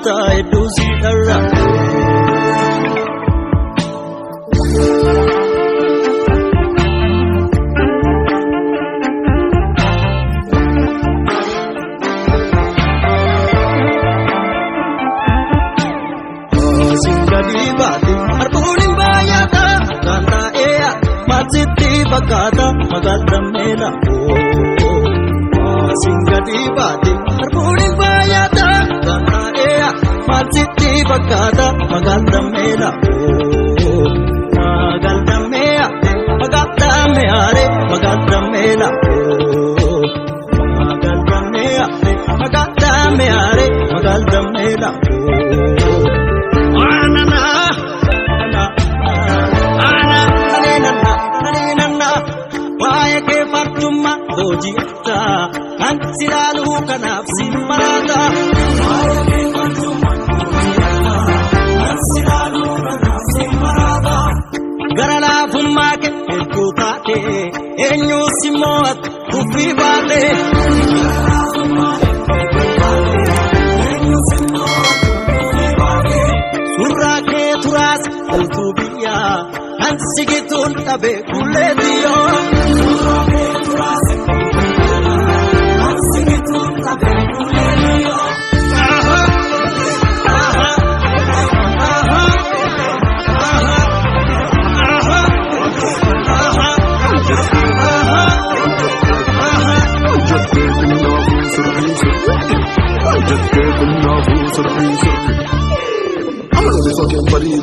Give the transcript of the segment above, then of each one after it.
Mata Edusi Dara Singadi Bati Arpunin Bayata Kanta Ea Matsiti Bakata Magata Mela Singadi Bati Arpunin Bayata Kanta Ea Matsiti Bakata Magata Mela Magata Mea Magata Meare Magata Mela Magata Mea Magata Meare Magata Mela Dojita kan silalu kanaf simmarata kan silalu kanaf simmarata garala fumma ke kuta ke enyu simot kufi bate garala fumma ke kuta ke enyu simot kufi bate surra ke turas altubiya kan sigitun tabe kulediyo surra ke turas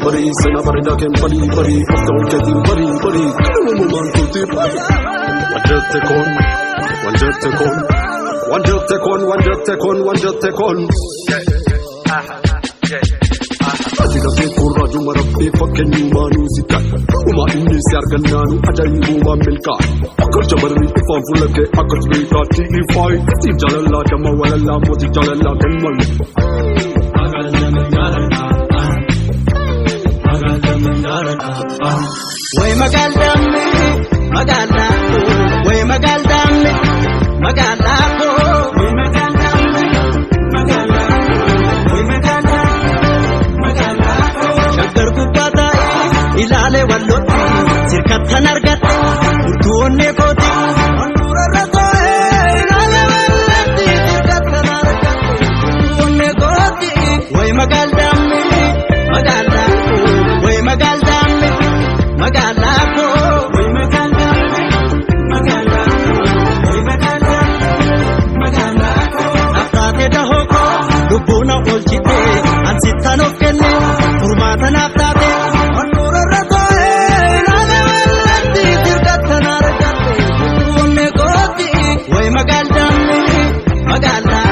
Bari sena bari da kem bari after all getting bari kanu moment to tip one just take on Ajida ke kurra jumarabbi fakken manusika uma inni sargananu ajayu wa milka akar jabari ifan fulake akar bika ti5 ti jalalla jama walalla moti jalalla kanmal Way magaldame magala way magaldame magala way magaldame magala way magala shagar kubata ilale walloti sirkatan argatte urduonne koti ondura rasoe ilale walloti sirkatan argatte urduonne koti way magaldame magala way magaldame magala ko way magaldame magala way magala ko aftate dahoko dubuna olchite ansitano kenne furmata naftate ondura rasoe ilale walloti sirkatan argatte urduonne koti way magaldame magala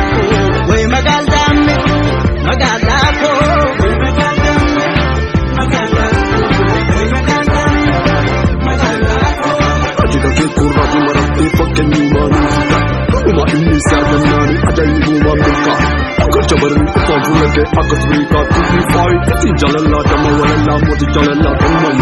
way magaldame magala ko way magaldame magala kurra jumarabbi fakken manusika uma inni sargananu ajayu wa milka akar jabari ifan fulake akar bika ti5 ti jalalla jama walalla moti jalalla kanmal